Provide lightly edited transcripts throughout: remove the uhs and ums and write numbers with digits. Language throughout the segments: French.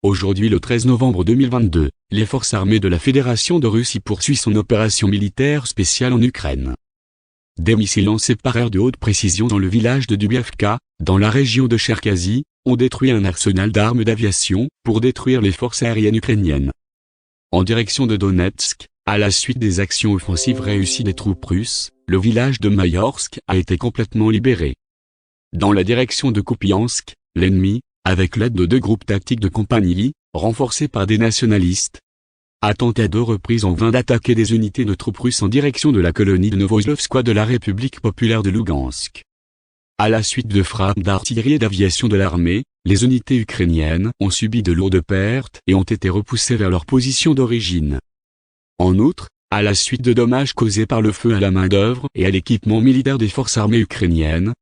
Aujourd'hui le 13 novembre 2022, les forces armées de la Fédération de Russie poursuivent son opération militaire spéciale en Ukraine. Des missiles lancés par air de haute précision dans le village de Dubievka, dans la région de Cherkasy, ont détruit un arsenal d'armes d'aviation pour détruire les forces aériennes ukrainiennes. En direction de Donetsk, à la suite des actions offensives réussies des troupes russes, le village de Mayorsk a été complètement libéré. Dans la direction de Kupiansk, l'ennemi, avec l'aide de 2 groupes tactiques de compagnie, renforcés par des nationalistes, a tenté à 2 reprises en vain d'attaquer des unités de troupes russes en direction de la colonie de Novoslovskoye de la République populaire de Lougansk. À la suite de frappes d'artillerie et d'aviation de l'armée, les unités ukrainiennes ont subi de lourdes pertes et ont été repoussées vers leur position d'origine. En outre, à la suite de dommages causés par le feu à la main-d'œuvre et à l'équipement militaire des forces armées ukrainiennes,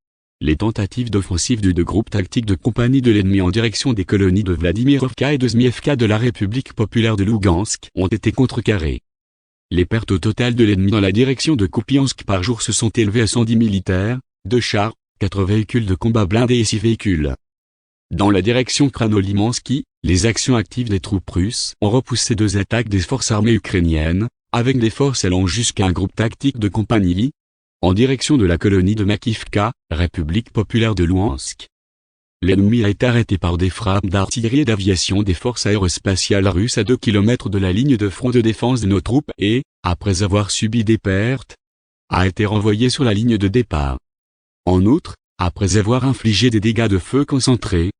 les tentatives d'offensive de 2 groupes tactiques de compagnie de l'ennemi en direction des colonies de Vladimirovka et de Zmievka de la République populaire de Lougansk ont été contrecarrées. Les pertes au total de l'ennemi dans la direction de Kupiansk par jour se sont élevées à 110 militaires, 2 chars, 4 véhicules de combat blindés et 6 véhicules. Dans la direction Kranolimansky, les actions actives des troupes russes ont repoussé 2 attaques des forces armées ukrainiennes, avec des forces allant jusqu'à un groupe tactique de compagnie, en direction de la colonie de Makivka, République populaire de Louhansk. L'ennemi a été arrêté par des frappes d'artillerie et d'aviation des forces aérospatiales russes à 2 km de la ligne de front de défense de nos troupes et, après avoir subi des pertes, a été renvoyé sur la ligne de départ. En outre, après avoir infligé des dégâts de feu concentrés,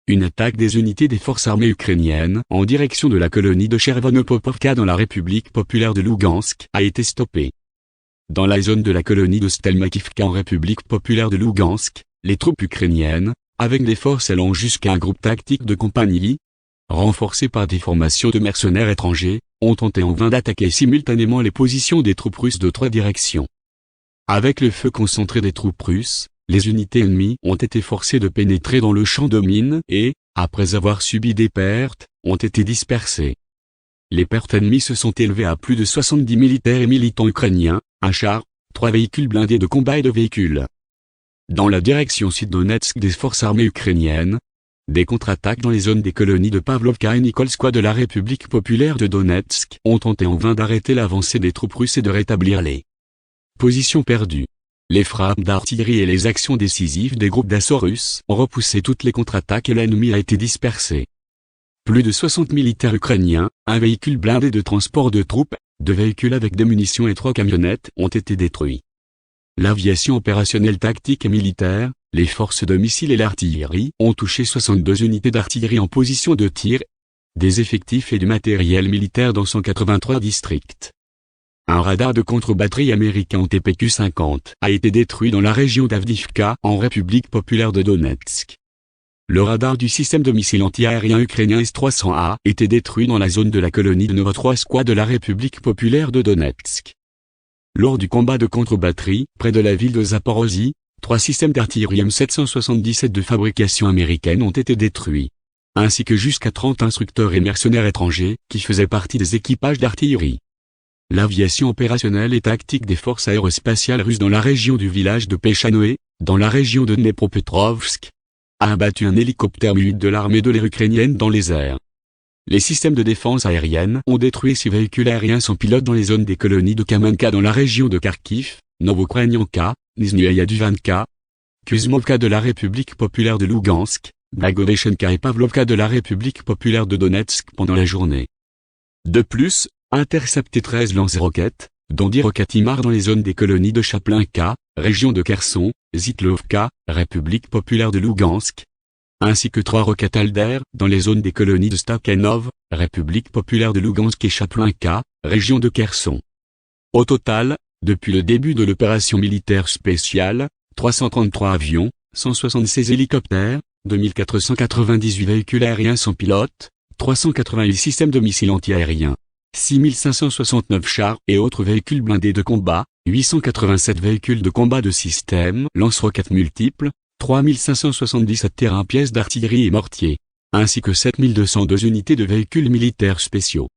une attaque des unités des forces armées ukrainiennes en direction de la colonie de Chervonopopovka dans la République populaire de Lougansk a été stoppée. Dans la zone de la colonie de Stelmakivka en République populaire de Lougansk, les troupes ukrainiennes, avec des forces allant jusqu'à un groupe tactique de compagnie, renforcées par des formations de mercenaires étrangers, ont tenté en vain d'attaquer simultanément les positions des troupes russes de 3 directions. Avec le feu concentré des troupes russes, les unités ennemies ont été forcées de pénétrer dans le champ de mines et, après avoir subi des pertes, ont été dispersées. Les pertes ennemies se sont élevées à plus de 70 militaires et militants ukrainiens, 1 char, 3 véhicules blindés de combat et 2 véhicules. Dans la direction sud-Donetsk des forces armées ukrainiennes, des contre-attaques dans les zones des colonies de Pavlovka et Nikolskoye de la République populaire de Donetsk ont tenté en vain d'arrêter l'avancée des troupes russes et de rétablir les positions perdues. Les frappes d'artillerie et les actions décisives des groupes d'assaut russes ont repoussé toutes les contre-attaques et l'ennemi a été dispersé. Plus de 60 militaires ukrainiens, 1 véhicule blindé de transport de troupes, 2 véhicules avec des munitions et 3 camionnettes ont été détruits. L'aviation opérationnelle tactique et militaire, les forces de missiles et l'artillerie ont touché 62 unités d'artillerie en position de tir, des effectifs et du matériel militaire dans 183 districts. Un radar de contre-batterie américain en TPQ-50 a été détruit dans la région d'Avdiivka en République populaire de Donetsk. Le radar du système de missiles anti-aériens ukrainien S-300A a été détruit dans la zone de la colonie de Novotroïtskoye de la République populaire de Donetsk. Lors du combat de contre-batterie, près de la ville de Zaporozhye, 3 systèmes d'artillerie M777 de fabrication américaine ont été détruits, ainsi que jusqu'à 30 instructeurs et mercenaires étrangers qui faisaient partie des équipages d'artillerie. L'aviation opérationnelle et tactique des forces aérospatiales russes dans la région du village de Pechanoe, dans la région de Dnepropetrovsk, a abattu un hélicoptère Mi-8 de l'armée de l'air ukrainienne dans les airs. Les systèmes de défense aérienne ont détruit 6 véhicules aériens sans pilote dans les zones des colonies de Kamenka dans la région de Kharkiv, Novokranyanka, Nizhnyaya-Duvanka, Kuzmovka de la République populaire de Lougansk, Blagoveshchenka et Pavlovka de la République populaire de Donetsk pendant la journée. De plus, intercepté 13 lance-roquettes, dont 10 roquettes HIMARS dans les zones des colonies de Chaplinka, région de Kherson, Zitlovka, République populaire de Lougansk, ainsi que 3 roquettes Alder dans les zones des colonies de Stakhanov, République populaire de Lougansk et Chaplinka, région de Kherson. Au total, depuis le début de l'opération militaire spéciale, 333 avions, 176 hélicoptères, 2498 véhicules aériens sans pilote, 388 systèmes de missiles anti-aériens, 6569 chars et autres véhicules blindés de combat, 887 véhicules de combat de système lance-roquettes multiples, 3577 terrains pièces d'artillerie et mortiers, ainsi que 7202 unités de véhicules militaires spéciaux.